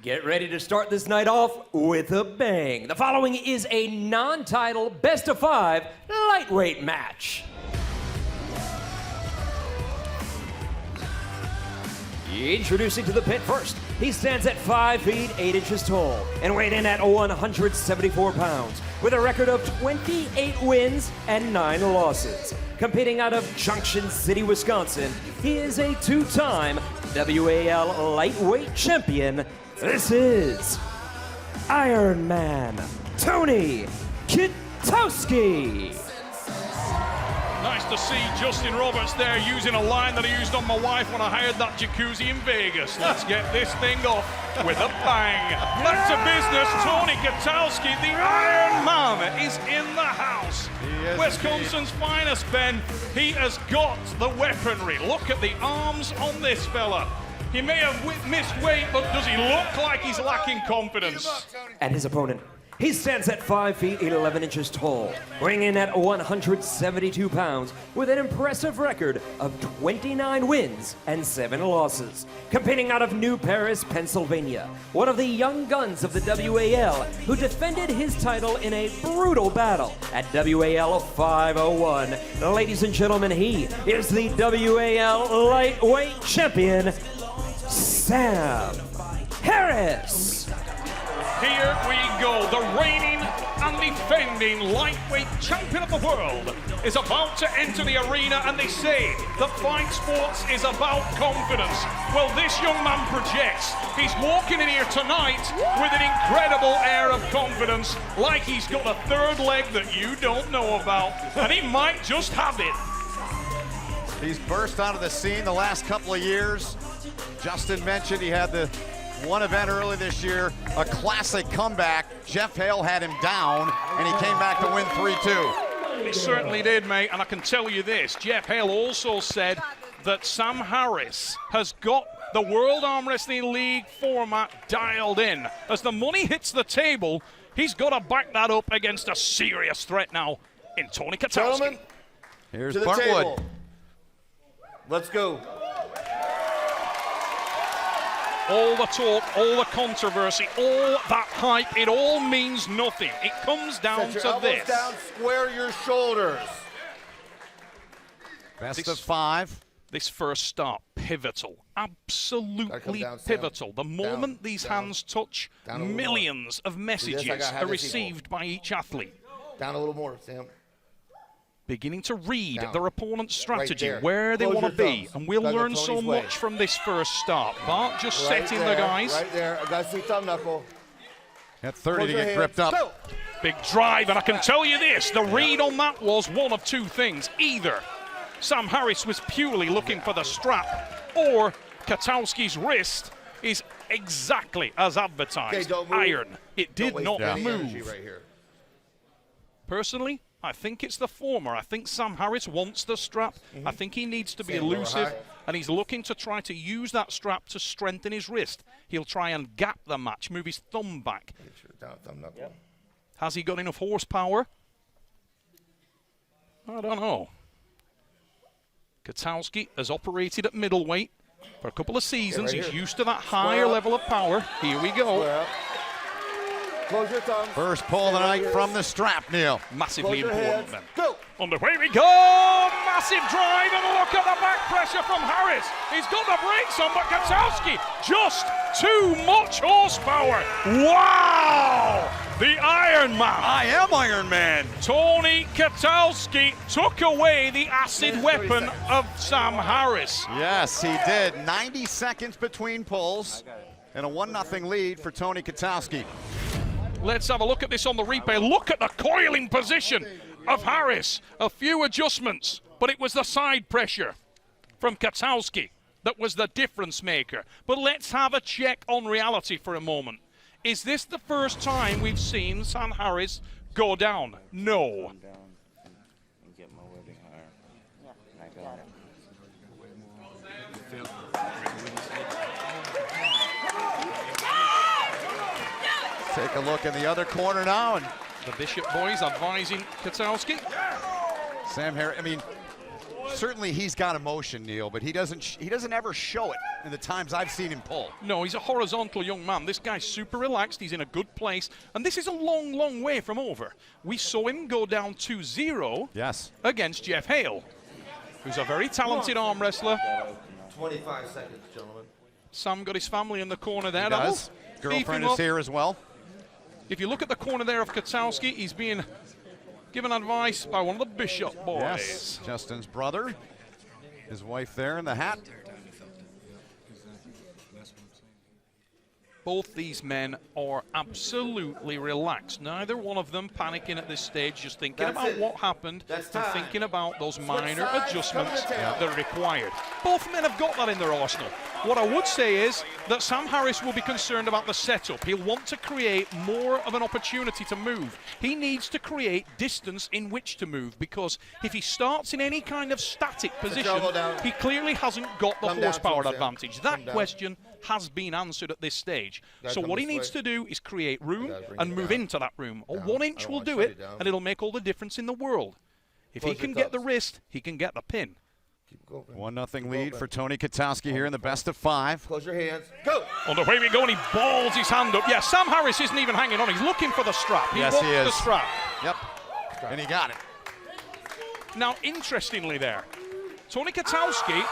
Get ready to start this night off with a bang. The following is a non-title best-of-5 lightweight match. Introducing to the pit first, he stands at 5 feet 8 inches tall and weighed in at 174 pounds with a record of 28 wins and 9 losses. Competing out of Junction City, Wisconsin, he is a two-time WAL lightweight champion. This is Iron Man Tony Kitowski. Nice to see Justin Roberts there using a line that I used on my wife when I hired that jacuzzi in Vegas. Let's get this thing off with a bang. Back to business. Tony Kitowski, the Iron Man, is in the house. Wisconsin's finest, Ben. He has got the weaponry. Look at the arms on this fella. He may have missed weight, but does he look like he's lacking confidence? And his opponent, he stands at 5 feet 11 inches tall, weighing in at 172 pounds with an impressive record of 29 wins and 7 losses. Competing out of New Paris, Pennsylvania, one of the young guns of the WAL who defended his title in a brutal battle at WAL 501. Ladies and gentlemen, he is the WAL lightweight champion, Sam Harris. Here we go. The reigning and defending lightweight champion of the world is about to enter the arena, and they say that fight sports is about confidence. Well, this young man projects. He's walking in here tonight with an incredible air of confidence, like he's got a third leg that you don't know about, and he might just have it. He's burst onto the scene the last couple of years. Justin mentioned he had the one event early this year, a classic comeback. Jeff Hale had him down, and he came back to win 3-2. He certainly did, mate, and I can tell you this. Jeff Hale also said that Sam Harris has got the World Armwrestling League format dialed in. As the money hits the table, he's got to back that up against a serious threat now in Tony Kitowski. Gentlemen, Here's to the Bartwood. table. Let's go. All the talk, all the controversy, all that hype, it all means nothing. It comes down Set your to elbows this. down, square your shoulders. Best of 5. This first start, pivotal, absolutely down, Sam. pivotal. The moment these hands touch, Down a little millions of messages I gotta have are this received by each athlete. Down a little more, Sam. Beginning to read Down. their opponent's strategy, there. where they Close want to your be, thumbs. and we'll Gotta go learn so Tony's way. much from this first start. Bart just Right setting there, the guys. Right there. I got to see thumb knuckle. At 30 Close to your get hands. gripped up. Go. Big drive, and I can tell you this, the read on that was one of two things. Either Sam Harris was purely looking for the strap, or Kitowski's wrist is exactly as advertised. Okay, don't move. Iron. It did Don't not waste any energy move. right here. Personally, I think it's the former. I think Sam Harris wants the strap. I think he needs to be elusive, and he's looking to try to use that strap to strengthen his wrist. He'll try and gap the match, move his thumb back. Get your down thumb knuckle. Has he got enough horsepower? I don't know. Kitowski has operated at middleweight for a couple of seasons. right He's here. used to that higher up. level of power. Here we go. Square up. Close your thumbs. First pull of the night from the strap, Neil. Massively Close your important hands. then. Go. Underway we go! Massive drive, and look at the back pressure from Harris. He's got the brakes on, but Kitowski, just too much horsepower. Wow! The Iron Man. I am Iron Man. Tony Kitowski took away the acid weapon of Sam Harris. Yes, he did. 90 seconds between pulls and a 1-0 lead for Tony Kitowski. Let's have a look at this on the replay. Look at the coiling position of Harris. A few adjustments, but it was the side pressure from Kitowski that was the difference maker. But let's have a check on reality for a moment. Is this the first time we've seen Sam Harris go down? No. Take a look in the other corner now, and The Bishop boys advising Kitowski. Sam Harris, I mean, certainly he's got emotion, Neil, but he doesn't ever show it in the times I've seen him pull. No, he's a horizontal young man. This guy's super relaxed. He's in a good place. And this is a long, long way from over. We saw him go down 2-0 against Jeff Hale, who's a very talented arm wrestler. 25 seconds, gentlemen. Sam got his family in the corner there. He does. Girlfriend is here as well. If you look at the corner there of Kitowski, he's being given advice by one of the Bishop boys. Yes, Justin's brother. His wife there in the hat. Both these men are absolutely relaxed. Neither one of them panicking at this stage, just thinking about what happened and thinking about those minor adjustments that are required. Both men have got that in their arsenal. What I would say is that Sam Harris will be concerned about the setup. He'll want to create more of an opportunity to move. He needs to create distance in which to move, because if he starts in any kind of static position, he clearly hasn't got the horsepower advantage. That question has been answered at this stage. So what he needs to do is create room and move into that room. A 1 inch will do it, and it'll make all the difference in the world. If he can get the wrist, he can get the pin. 1-0 lead for Tony Kitowski here in the best of 5. Close your hands. Go! On the way we go, and he balls his hand up. Yeah, Sam Harris isn't even hanging on. He's looking for the strap. He wants the strap. Yep. And he got it. Now, interestingly there, Tony Kitowski,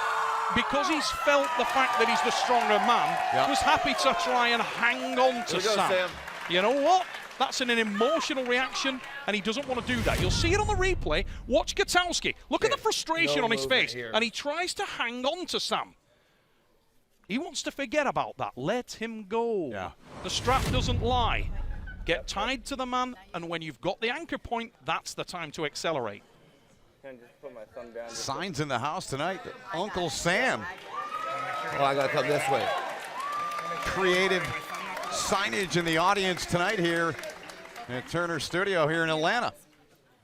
because he's felt the fact that he's the stronger man, was happy to try and hang on to Sam. You know what? That's an emotional reaction, and he doesn't want to do that. You'll see it on the replay. Watch Kitowski. Look at the frustration on his face, and he tries to hang on to Sam. He wants to forget about that. Let him go. Yeah. The strap doesn't lie. Get tied to the man, and when you've got the anchor point, that's the time to accelerate. Signs in the house tonight. Uncle Sam. Oh, I gotta come this way. Creative signage in the audience tonight here at Turner Studio here in Atlanta.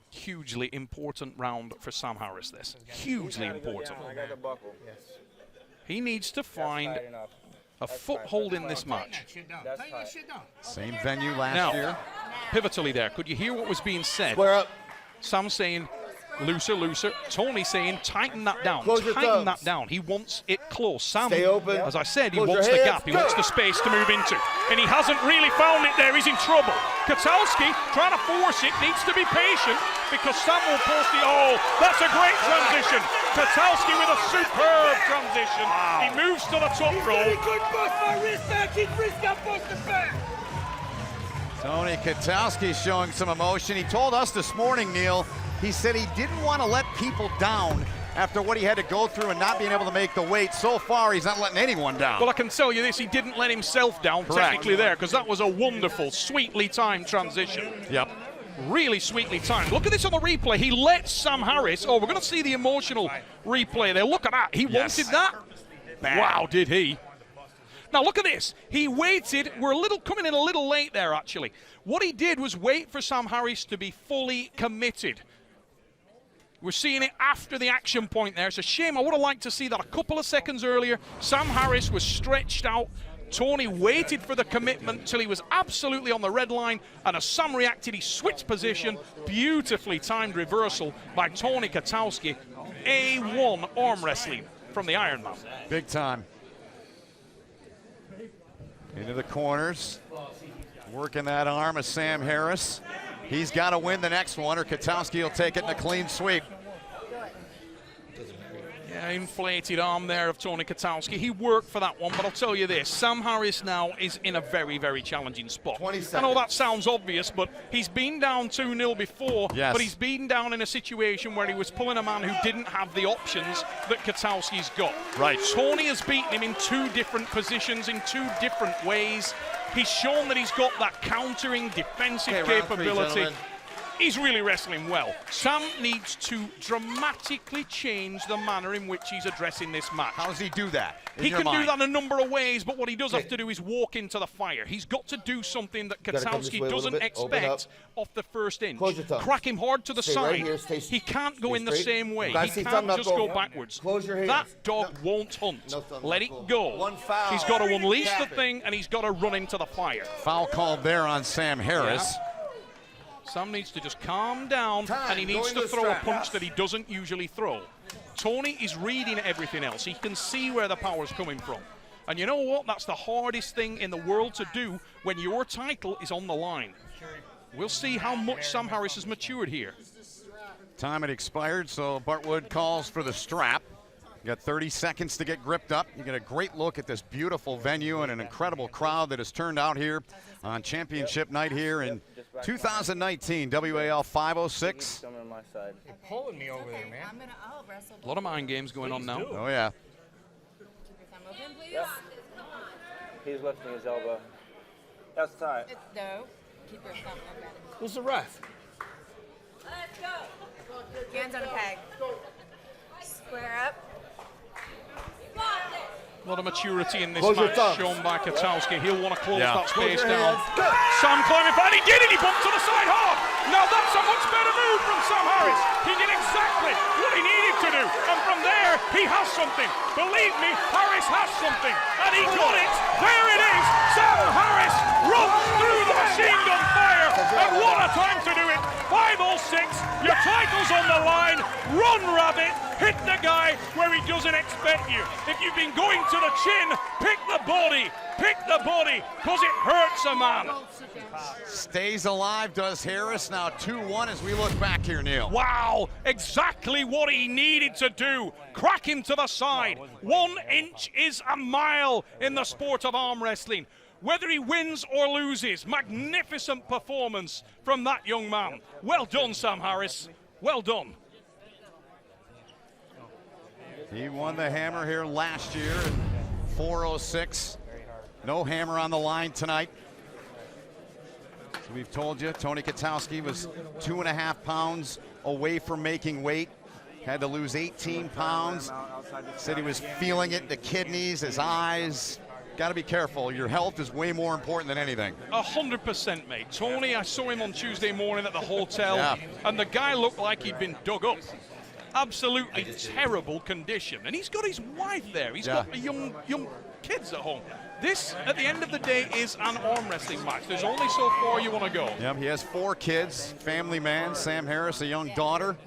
Hugely important round for Sam Harris, this. Hugely important. He needs to find a foothold in this match. Same venue last year. Pivotally there, could you hear what was being said? Square up. Sam saying, looser, looser. Tony saying, tighten that down, tighten that down. He wants it close. Sam, stay open. As I said, he wants the gap. He wants the space to move into. And he hasn't really found it there. He's in trouble. Kitowski, trying to force it, needs to be patient because Sam will post the, oh, that's a great transition. Kitowski with a superb transition. He moves to the top row. Tony Kitowski showing some emotion. He told us this morning, Neil, he said he didn't want to let people down after what he had to go through and not being able to make the weight. So far, he's not letting anyone down. Well, I can tell you this, he didn't let himself down technically there, because that was a wonderful, sweetly timed transition. Yep. Really sweetly timed. Look at this on the replay. He lets Sam Harris, oh, we're going to see the emotional replay there. Look at that. He wanted that. Wow, did he? Now look at this. He waited. We're coming in a little late there, actually. What he did was wait for Sam Harris to be fully committed. We're seeing it after the action point there. It's a shame. I would have liked to see that a couple of seconds earlier. Sam Harris was stretched out. Tony waited for the commitment till he was absolutely on the red line, and as Sam reacted, he switched position. Beautifully timed reversal by Tony Kitowski. A1 arm wrestling from the Iron Man. Big time. Into the corners. Working that arm of Sam Harris. He's got to win the next one, or Kitowski will take it in a clean sweep. Yeah, inflated arm there of Tony Kitowski. He worked for that one, but I'll tell you this, Sam Harris now is in a very, very challenging spot. I know that sounds obvious, but he's been down 2-0 before, but he's been down in a situation where he was pulling a man who didn't have the options that Kitowski's got. Right. Tony has beaten him in 2 different positions, in 2 different ways. He's shown that he's got that countering defensive capability. He's really wrestling well. Sam needs to dramatically change the manner in which he's addressing this match. How does he do that? He can do that in a number of ways, but what he does have to do is walk into the fire. He's got to do something that Kitowski doesn't expect off the first inch. Crack him hard to the side. He can't go in the same way. He can't just go backwards. That dog won't hunt. Let it go. He's got to unleash the thing, and he's got to run into the fire. Foul called there on Sam Harris. Sam needs to just calm down, and he needs to throw a punch that he doesn't usually throw. Tony is reading everything else. He can see where the power's coming from. And you know what? That's the hardest thing in the world to do when your title is on the line. We'll see how much Sam Harris has matured here. Time had expired, so Bart Wood calls for the strap. You got 30 seconds to get gripped up. You get a great look at this beautiful venue and an incredible crowd that has turned out here on championship night here in 2019 WAL 506. You're pulling me over there, man. A lot of mind games going on now. Oh yeah. Open, please. Yep. He's lifting his elbow. That's tight. No. Keep your thumb open. Who's the ref? Let's go. Hands on peg. Square up. A lot of maturity in this Close your match thumbs. shown by Kitowski. He'll want to close Yeah. that space Close your down. hands. Sam climbing forward. He did it. He bumped to the side hard. Now that's a much better move from Sam Harris. He did exactly what he needed to do. And from there, he has something. Believe me, Harris has something. And he got it. There it is. Sam Harris runs through the machine gun fire. And what a time to do it. 506. Your title's on the line. Run, Rabbit. Hit the guy where he doesn't expect you. If you've been going to the chin, pick the body. Pick the body, because it hurts a man. Stays alive, does Harris. Now 2-1 as we look back here, Neil. Wow, exactly what he needed to do. Crack him to the side. 1 inch is a mile in the sport of arm wrestling. Whether he wins or loses, magnificent performance from that young man. Well done, Sam Harris. Well done. He won the hammer here last year at 406. No hammer on the line tonight. So we've told you, Tony Kitowski was 2.5 pounds away from making weight. Had to lose 18 pounds. Said he was feeling it in the kidneys, his eyes. Got to be careful. Your health is way more important than anything. 100%, mate. Tony, I saw him on Tuesday morning at the hotel, Yeah. and the guy looked like he'd been dug up. Absolutely terrible condition. And he's got his wife there. He's got young kids at home. This, at the end of the day, is an arm wrestling match. There's only so far you want to go. Yep, he has 4 kids, family man, Sam Harris, a young daughter.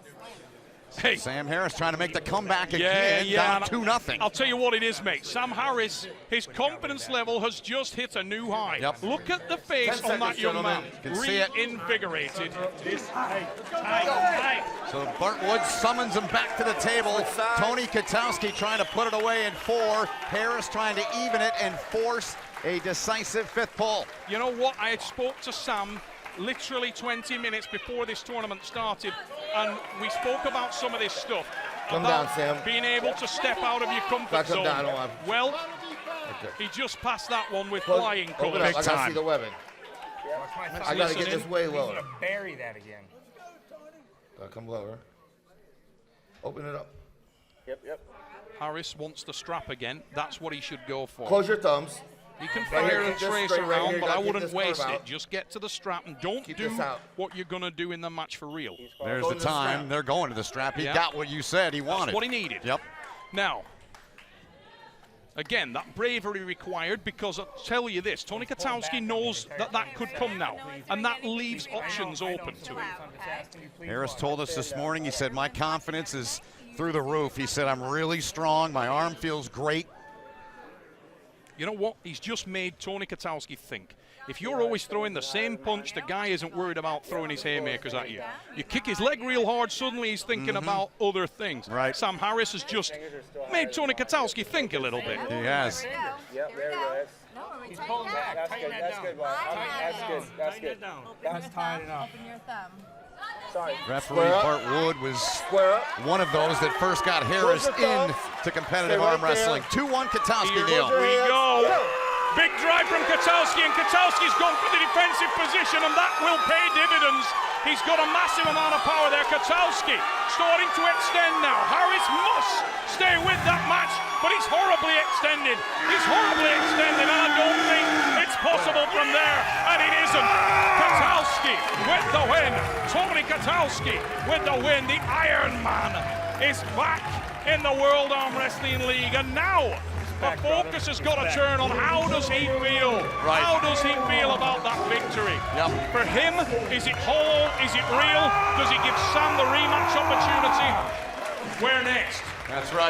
Hey. Sam Harris trying to make the comeback again, down 2-0. I'll tell you what it is, mate. Sam Harris, his confidence level has just hit a new high. Yep. Look at the face 10 on that seconds, young man. gentlemen. Can see it. Reinvigorated. So Bart Wood summons him back to the table. Tony Kitowski trying to put it away in 4. Harris trying to even it and force a decisive 5th pull. You know what? I had spoke to Sam literally 20 minutes before this tournament started, and we spoke about some of this stuff. Come about down, Sam. being able to step out of your comfort Come zone. down, I don't want- Well, Right there. he just passed that one with Close- flying open colours. up. I Big gotta time. see the weapon. Watch my I thumb. gotta Listen get this in. way He's lower. gonna bury that again. Come lower. Open it up. Yep. Harris wants the strap again. That's what he should go for. Close your thumbs. He can Right fire here, and keep this trace straight right around, here. but You I gotta keep wouldn't this curve waste it. out. Just get to the strap and don't Keep do this out. what you're going to do in the match for real. There's Going the to the time. strap. They're going to the strap. He Yeah. got what you said he wanted. That's what he needed. Yep. Now, again, that bravery required, because I'll tell you this, Tony Kitowski knows that that could come now, and that leaves options open to him. Harris told us this morning, he said, my confidence is through the roof. He said, I'm really strong. My arm feels great. You know what? He's just made Tony Kitowski think. If you're always throwing the same punch, the guy isn't worried about throwing his haymakers at you. You kick his leg real hard, suddenly he's thinking about other things. Right. Sam Harris has just made Tony Kitowski think a little bit. He has. Yep, there we go. He's Pulling back. That's good. That's good, Bob. That's good. That's tight enough. Open your thumb. Sorry. Referee Square up. Bart Wood was Square up. one of those that first got Harris Close your in thumbs. to competitive Stay right arm wrestling. 2-1 Kitowski, Here Neil. we go. Big drive from Kitowski, and Kitowski's gone for the defensive position, and that will pay dividends. He's got a massive amount of power there. Kitowski starting to extend now. Harris must stay with that match, but he's horribly extended. He's horribly extended, and I don't think it's possible from there, and it isn't. Kitowski with the win. Tony Kitowski with the win. The Iron Man is back in the World Armwrestling League, and now the focus has got to turn on how does he feel? Right. How does he feel about that victory? Yep. For him, is it hollow? Is it real? Does he give Sam the rematch opportunity? Where next? That's right.